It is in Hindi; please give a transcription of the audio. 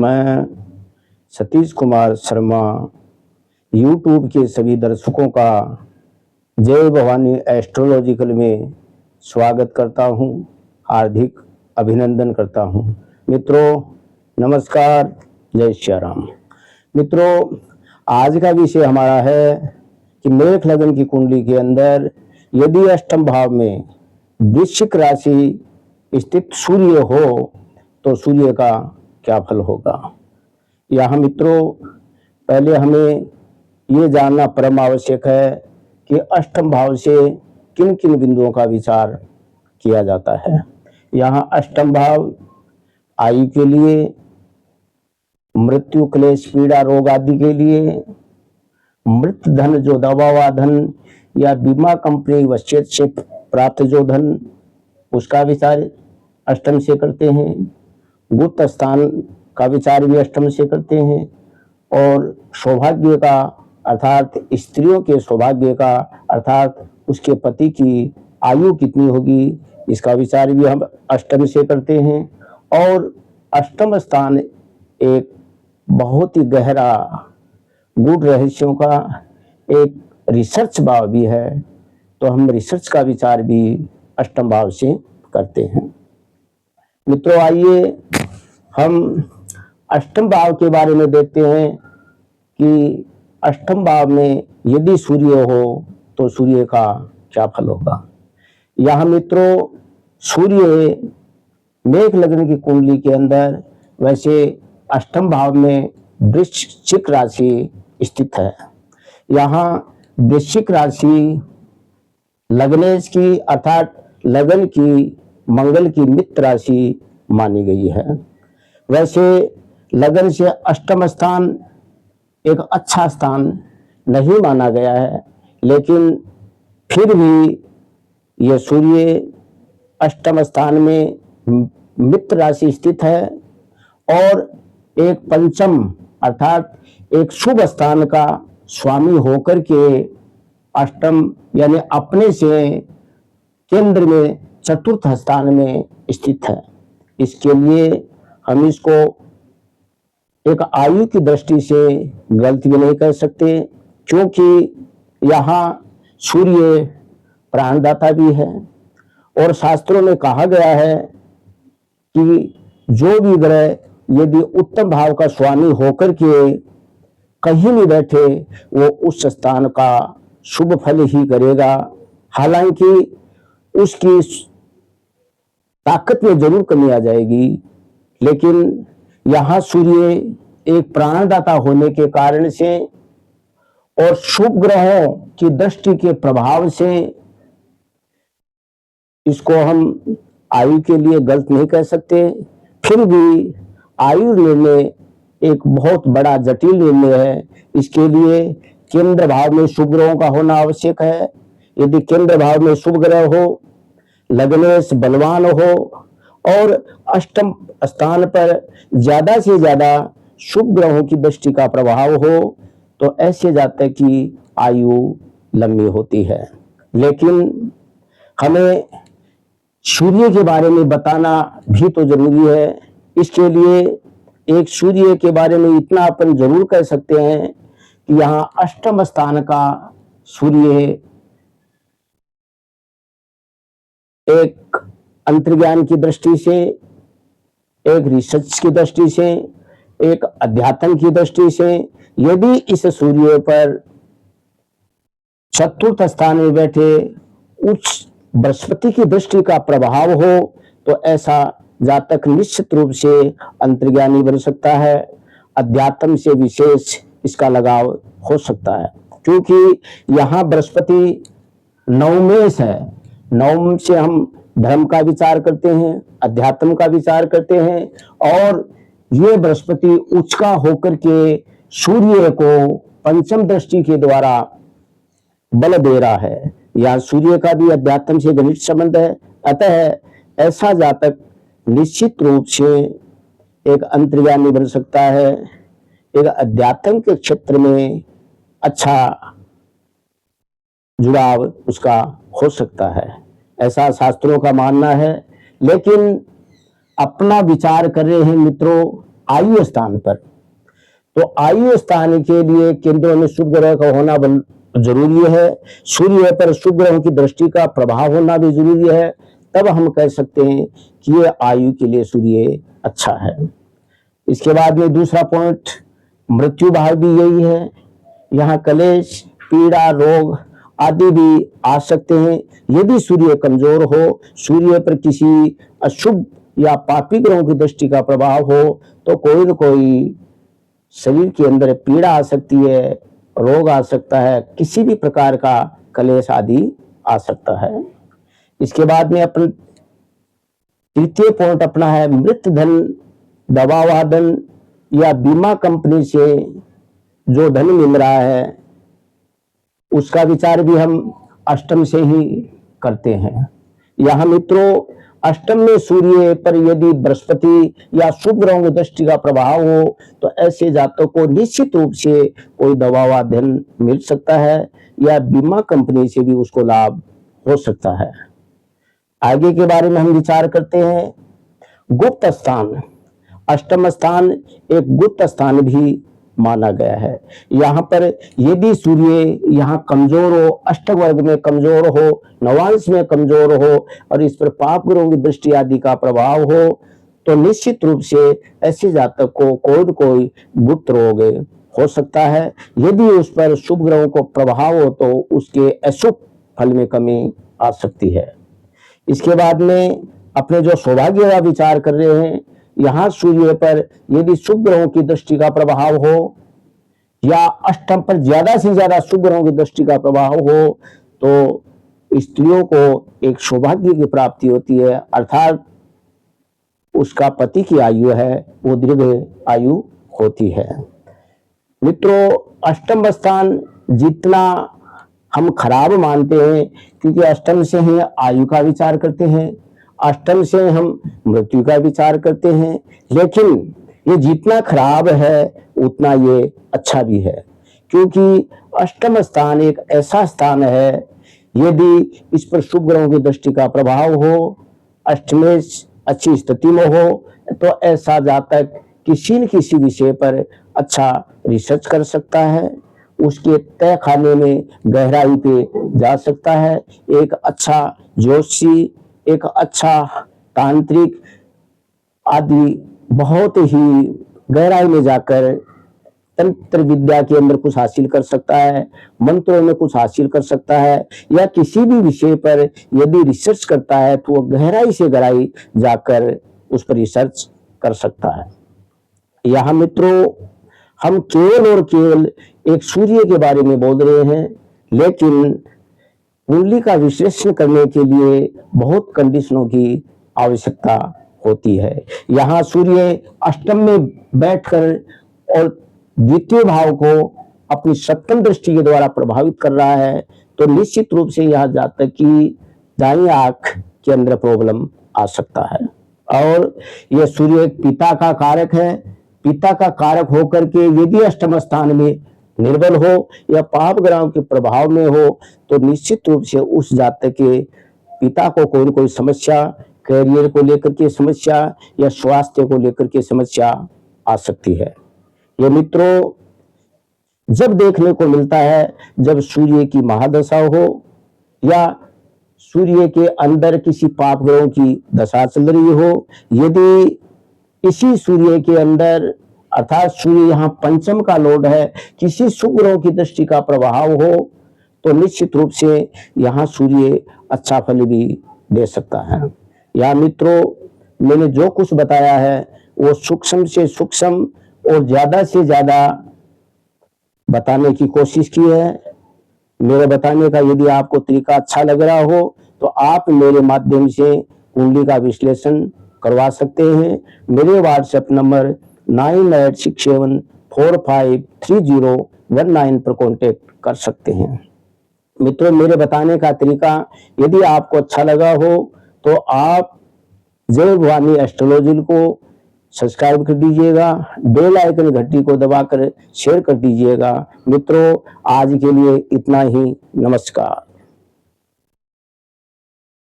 मैं सतीश कुमार शर्मा यूट्यूब के सभी दर्शकों का जय भवानी एस्ट्रोलॉजिकल में स्वागत करता हूं, हार्दिक अभिनंदन करता हूं। मित्रों नमस्कार, जय श्री राम। मित्रों आज का विषय हमारा है कि मेष लग्न की कुंडली के अंदर यदि अष्टम भाव में वृश्चिक राशि स्थित सूर्य हो तो सूर्य का क्या फल होगा। यहाँ मित्रों पहले हमें ये जानना परम आवश्यक है कि अष्टम भाव से किन किन बिंदुओं का विचार किया जाता है। यहाँ अष्टम भाव आयु के लिए, मृत्यु क्लेश पीड़ा रोग आदि के लिए, मृत धन जो दबा हुआ धन या बीमा कंपनी वसीयत से प्राप्त जो धन उसका विचार अष्टम से करते हैं, गुप्त स्थान का विचार भी अष्टम से करते हैं, और सौभाग्य का अर्थात स्त्रियों के सौभाग्य का अर्थात उसके पति की आयु कितनी होगी इसका विचार भी हम अष्टम से करते हैं। और अष्टम स्थान एक बहुत ही गहरा गूढ़ रहस्यों का एक रिसर्च भाव भी है, तो हम रिसर्च का विचार भी अष्टम भाव से करते हैं। मित्रों आइए हम अष्टम भाव के बारे में देखते हैं कि अष्टम भाव में यदि सूर्य हो तो सूर्य का क्या फल होगा। यहाँ मित्रों सूर्य मेष लग्न की कुंडली के अंदर वैसे अष्टम भाव में वृश्चिक राशि स्थित है। यहाँ वृश्चिक राशि लग्नेश की अर्थात लगन की मंगल की मित्र राशि मानी गई है। वैसे लगन से अष्टम स्थान एक अच्छा स्थान नहीं माना गया है, लेकिन फिर भी यह सूर्य अष्टम स्थान में मित्र राशि स्थित है और एक पंचम अर्थात एक शुभ स्थान का स्वामी होकर के अष्टम यानी अपने से केंद्र में चतुर्थ स्थान में स्थित है। इसके लिए हम इसको एक आयु की दृष्टि से गलत भी नहीं कह सकते, क्योंकि यहाँ सूर्य प्राणदाता भी है और शास्त्रों में कहा गया है कि जो भी ग्रह यदि उत्तम भाव का स्वामी होकर के कहीं भी बैठे वो उस स्थान का शुभ फल ही करेगा। हालांकि उसकी ताकत में जरूर कमी आ जाएगी, लेकिन यहाँ सूर्य एक प्राणदाता होने के कारण से और शुभ ग्रहों की दृष्टि के प्रभाव से इसको हम आयु के लिए गलत नहीं कह सकते। फिर भी आयु निर्णय एक बहुत बड़ा जटिल निर्णय है। इसके लिए केंद्र भाव में शुभ ग्रहों का होना आवश्यक है। यदि केंद्र भाव में शुभ ग्रह हो, लग्नेश बलवान हो और अष्टम स्थान पर ज्यादा से ज्यादा शुभ ग्रहों की दृष्टि का प्रभाव हो तो ऐसे जातक की आयु लंबी होती है। लेकिन हमें सूर्य के बारे में बताना भी तो जरूरी है। इसके लिए एक सूर्य के बारे में इतना अपन जरूर कह सकते हैं कि यहाँ अष्टम स्थान का सूर्य एक अंतर्ज्ञान की दृष्टि से, एक रिसर्च की दृष्टि से, एक अध्यात्म की दृष्टि से यदि इस सूर्य पर चतुर्थ स्थान में बैठे उच्च बृहस्पति की दृष्टि का प्रभाव हो तो ऐसा जातक निश्चित रूप से अंतर्ज्ञानी बन सकता है। अध्यात्म से विशेष इसका लगाव हो सकता है, क्योंकि यहाँ बृहस्पति नवमेश है। नवम से हम धर्म का विचार करते हैं, अध्यात्म का विचार करते हैं, और ये बृहस्पति उच्च का होकर के सूर्य को पंचम दृष्टि के द्वारा बल दे रहा है। यहाँ सूर्य का भी अध्यात्म से घनिष्ठ संबंध है। अतः ऐसा जातक निश्चित रूप से एक अंतर्ज्ञानी बन सकता है, एक अध्यात्म के क्षेत्र में अच्छा जुड़ाव उसका हो सकता है, ऐसा शास्त्रों का मानना है। लेकिन अपना विचार कर रहे हैं मित्रों आयु स्थान पर। तो आयु स्थान के लिए केंद्रों में शुभ ग्रह का होना जरूरी है। सूर्य पर शुभ ग्रहों की दृष्टि का प्रभाव होना भी जरूरी है, तब हम कह सकते हैं कि ये आयु के लिए सूर्य अच्छा है। इसके बाद में दूसरा पॉइंट, मृत्यु भाव भी यही है। यहाँ कलेश, पीड़ा, रोग आदि भी आ सकते हैं। यदि सूर्य कमजोर हो, सूर्य पर किसी अशुभ या पापी ग्रहों की दृष्टि का प्रभाव हो, तो कोई न कोई शरीर के अंदर पीड़ा आ सकती है, रोग आ सकता है, किसी भी प्रकार का कलेश आदि आ सकता है। इसके बाद में अपन तृतीय पॉइंट अपना है मृत धन, दवा वादन या बीमा कंपनी से जो धन मिल रहा है उसका विचार भी हम अष्टम से ही करते हैं। यहाँ मित्रों, अष्टम में सूर्य पर यदि बृहस्पति या शुभ ग्रहों की दृष्टि का प्रभाव हो, तो ऐसे जातकों को निश्चित रूप से कोई दवा व धन मिल सकता है या बीमा कंपनी से भी उसको लाभ हो सकता है। आगे के बारे में हम विचार करते हैं। गुप्त स्थान, अष्टम स्थान एक गुप्त स्थान भी माना गया है। यहाँ पर यदि सूर्य यहाँ कमजोर हो, अष्टक वर्ग में कमजोर हो, नवांश में कमजोर हो और इस पर पाप ग्रहों की दृष्टि आदि का प्रभाव हो, तो निश्चित रूप से ऐसे जातक को कोई न कोई गुप्त रोग हो सकता है। यदि उस पर शुभ ग्रहों को प्रभाव हो तो उसके अशुभ फल में कमी आ सकती है। इसके बाद में अपने जो सौभाग्य का विचार कर रहे हैं, यहाँ सूर्य पर यदि शुभ ग्रहों की दृष्टि का प्रभाव हो या अष्टम पर ज्यादा से ज्यादा शुभ ग्रहों की दृष्टि का प्रभाव हो, तो स्त्रियों को एक सौभाग्य की प्राप्ति होती है, अर्थात उसका पति की आयु है वो दीर्घ आयु होती है। मित्रों, अष्टम स्थान जितना हम खराब मानते हैं, क्योंकि अष्टम से ही आयु का विचार करते हैं, अष्टम से हम मृत्यु का विचार करते हैं, लेकिन ये जितना खराब है उतना ये अच्छा भी है, क्योंकि अष्टम स्थान एक ऐसा स्थान है यदि इस पर शुभ ग्रहों की दृष्टि का प्रभाव हो, अष्टमेश अच्छी स्थिति में हो, तो ऐसा जातक किसी न किसी विषय पर अच्छा रिसर्च कर सकता है, उसके तय खाने में गहराई पे जा सकता है, एक अच्छा ज्योतिषी, एक अच्छा तांत्रिक आदि बहुत ही गहराई में जाकर तंत्र विद्या के अंदर कुछ हासिल कर सकता है, मंत्रों में कुछ हासिल कर सकता है, या किसी भी विषय पर यदि रिसर्च करता है तो वो गहराई से गहराई जाकर उस पर रिसर्च कर सकता है। यहाँ मित्रों, हम केवल और केवल एक सूर्य के बारे में बोल रहे हैं, लेकिन कुंडली का विश्लेषण करने के लिए बहुत कंडीशनों की आवश्यकता होती है। यहाँ सूर्य अष्टम में बैठकर और द्वितीय भाव को अपनी सप्तम दृष्टि के द्वारा प्रभावित कर रहा है, तो निश्चित रूप से यह जातक की दाईं आंख के अंदर प्रॉब्लम आ सकता है। और यह सूर्य एक पिता का कारक है, पिता का कारक होकर के यदि अष्टम स्थान में निर्बल हो या पाप ग्रहों के प्रभाव में हो, तो निश्चित रूप से उस जातक के पिता को कोई न कोई समस्या, करियर को लेकर के समस्या या स्वास्थ्य को लेकर के समस्या आ सकती है। ये मित्रों जब देखने को मिलता है जब सूर्य की महादशा हो या सूर्य के अंदर किसी पाप ग्रहों की दशा चल रही हो, यदि इसी सूर्य के अंदर अर्थात सूर्य यहाँ पंचम का लोड है, किसी शुभ ग्रहों की दृष्टि का प्रभाव हो, तो निश्चित रूप से यहाँ सूर्य अच्छा फल भी दे सकता है। यहाँ मित्रों मैंने जो कुछ बताया है वो सूक्ष्म से सूक्ष्म और ज्यादा से ज्यादा बताने की कोशिश की है। मेरे बताने का यदि आपको तरीका अच्छा लग रहा हो तो आप मेरे माध्यम से कुंडली का विश्लेषण करवा सकते हैं। मेरे व्हाट्सएप नंबर 9867453019 पर कांटेक्ट कर सकते हैं। मित्रों, मेरे बताने का तरीका यदि आपको अच्छा लगा हो तो आप जय भवानी एस्ट्रोलॉजी को सब्सक्राइब कर दीजिएगा, बेल आइकन घंटी को दबाकर शेयर कर दीजिएगा। मित्रों, आज के लिए इतना ही। नमस्कार।